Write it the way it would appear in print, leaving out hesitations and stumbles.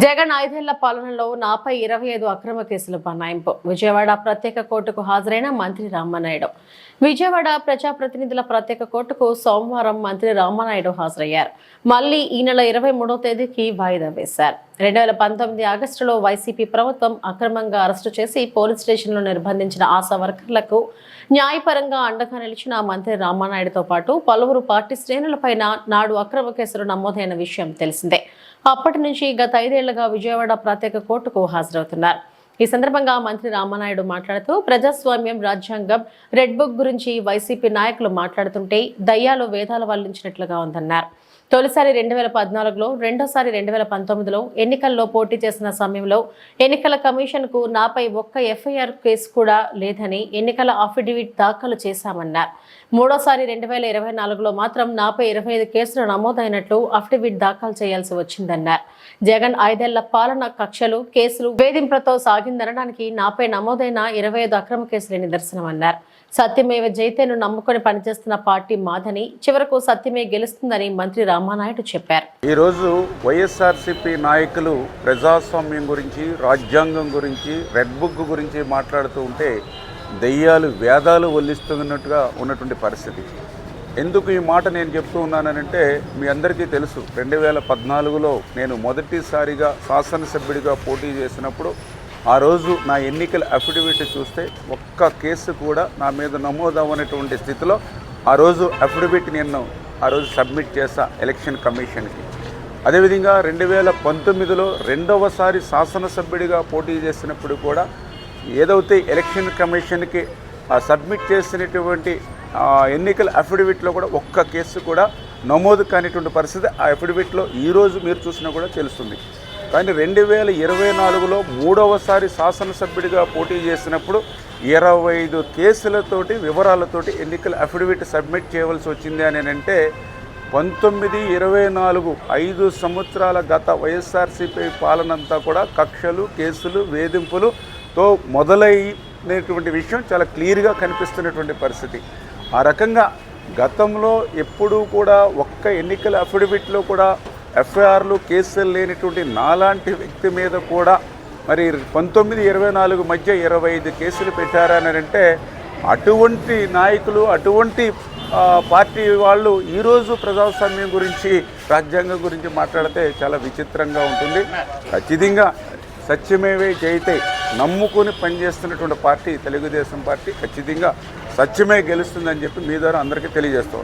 జగన్ 5 ఏళ్ల పాలనలో నాపై 25 అక్రమ కేసులు బనాయింపు. విజయవాడ ప్రత్యేక కోర్టుకు హాజరైన మంత్రి రామానాయుడు. విజయవాడ ప్రజాప్రతినిధుల ప్రత్యేక కోర్టుకు సోమవారం మంత్రి రామానాయుడు హాజరయ్యారు. మళ్లీ ఈ నెల 23వ తేదీకి వాయిదా వేశారు. 2019 ఆగస్టులో వైసీపీ ప్రభుత్వం అక్రమంగా అరెస్టు చేసి పోలీస్ స్టేషన్లో నిర్బంధించిన ఆశా వర్కర్లకు న్యాయపరంగా అండగా నిలిచిన మంత్రి రామానాయుడుతో పాటు పలువురు పార్టీ శ్రేణులపైన నాడు అక్రమ కేసులు నమోదైన విషయం తెలిసిందే. అప్పటి నుంచి గత 5 ఏళ్లుగా విజయవాడ ప్రత్యేక కోర్టుకు హాజరవుతున్నారు. ఈ సందర్భంగా మంత్రి రామానాయుడు మాట్లాడుతూ ప్రజాస్వామ్యం, రాజ్యాంగం, రెడ్ బుక్ గురించి వైసీపీ నాయకులు మాట్లాడుతుంటే దయ్యాలు వేదాలు వల్లించినట్లుగా ఉందన్నారు. తొలిసారి 2014లో, రెండోసారి 2019లో ఎన్నికల్లో పోటీ చేసిన సమయంలో ఎన్నికల కమిషన్కు నాపై ఒక్క ఎఫ్ఐఆర్ కేసు కూడా లేదని ఎన్నికల అఫిడవిట్ దాఖలు చేశామన్నారు. మూడోసారి 2024లో మాత్రం నాపై 25 కేసులు నమోదైనట్లు అఫిడవిట్ దాఖలు చేయాల్సి వచ్చిందన్నారు. జగన్ 5 ఏళ్ల పాలన కక్షలు, కేసులు, వేధింపులతో సాగిందనడానికి నాపై నమోదైన 25 అక్రమ కేసులే నిదర్శనమన్నారు. సత్యమేవ జయతేను నమ్ముకొని పనిచేస్తున్న పార్టీ మాదని, చివరకు సత్యమే గెలుస్తుందని మంత్రి రామానాయుడు చెప్పారు. ఈరోజు వైఎస్ఆర్సీపీ నాయకులు ప్రజాస్వామ్యం గురించి, రాజ్యాంగం గురించి, రెడ్ బుక్ గురించి మాట్లాడుతూ ఉంటే దెయ్యాలు వేదాలు వల్లిస్తున్నట్టుగా ఉన్నటువంటి పరిస్థితి. ఎందుకు ఈ మాట నేను చెప్తూ ఉన్నానంటే, మీ అందరికీ తెలుసు 2014లో నేను మొదటిసారిగా శాసనసభ్యుడిగా పోటీ చేసినప్పుడు ఆ రోజు నా ఎన్నికల అఫిడవిట్ చూస్తే ఒక్క కేసు కూడా నా మీద నమోదవనటువంటి స్థితిలో ఆ రోజు అఫిడవిట్ నేను ఆ రోజు సబ్మిట్ చేశా ఎలక్షన్ కమిషన్కి. అదేవిధంగా 2019లో రెండవసారి శాసనసభ్యుడిగా పోటీ చేసినప్పుడు కూడా ఏదైతే ఎలక్షన్ కమిషన్కి సబ్మిట్ చేసినటువంటి ఎన్నికల అఫిడవిట్లో కూడా ఒక్క కేసు కూడా నమోదు కానిటువంటి పరిస్థితి ఆ అఫిడవిట్లో ఈరోజు మీరు చూసినా కూడా తెలుస్తుంది. కానీ 2024లో మూడవసారి శాసనసభ్యుడిగా పోటీ చేసినప్పుడు 25 కేసులతోటి వివరాలతోటి ఎన్నికల అఫిడవిట్ సబ్మిట్ చేయవలసి వచ్చింది అని అంటే 19-24 5 సంవత్సరాల గత వైఎస్ఆర్సీపీ పాలనంతా కూడా కక్షలు, కేసులు, వేధింపులతో మొదలైనటువంటి విషయం చాలా క్లియర్గా కనిపిస్తున్నటువంటి పరిస్థితి. ఆ రకంగా గతంలో ఎప్పుడూ కూడా ఒక్క ఎన్నికల అఫిడవిట్లో కూడా ఎఫ్ఐఆర్లు, కేసులు లేనిటువంటి నాలాంటి వ్యక్తి మీద కూడా మరి 19-24 మధ్య 25 కేసులు పెట్టారని అంటే అటువంటి నాయకులు, అటువంటి పార్టీ వాళ్ళు ఈరోజు ప్రజాస్వామ్యం గురించి, రాజ్యాంగం గురించి మాట్లాడితే చాలా విచిత్రంగా ఉంటుంది. ఖచ్చితంగా సత్యమేవే జయితే నమ్ముకొని పనిచేస్తున్నటువంటి పార్టీ తెలుగుదేశం పార్టీ. ఖచ్చితంగా సత్యమే గెలుస్తుందని చెప్పి మీ ద్వారా అందరికీ తెలియజేస్తాం.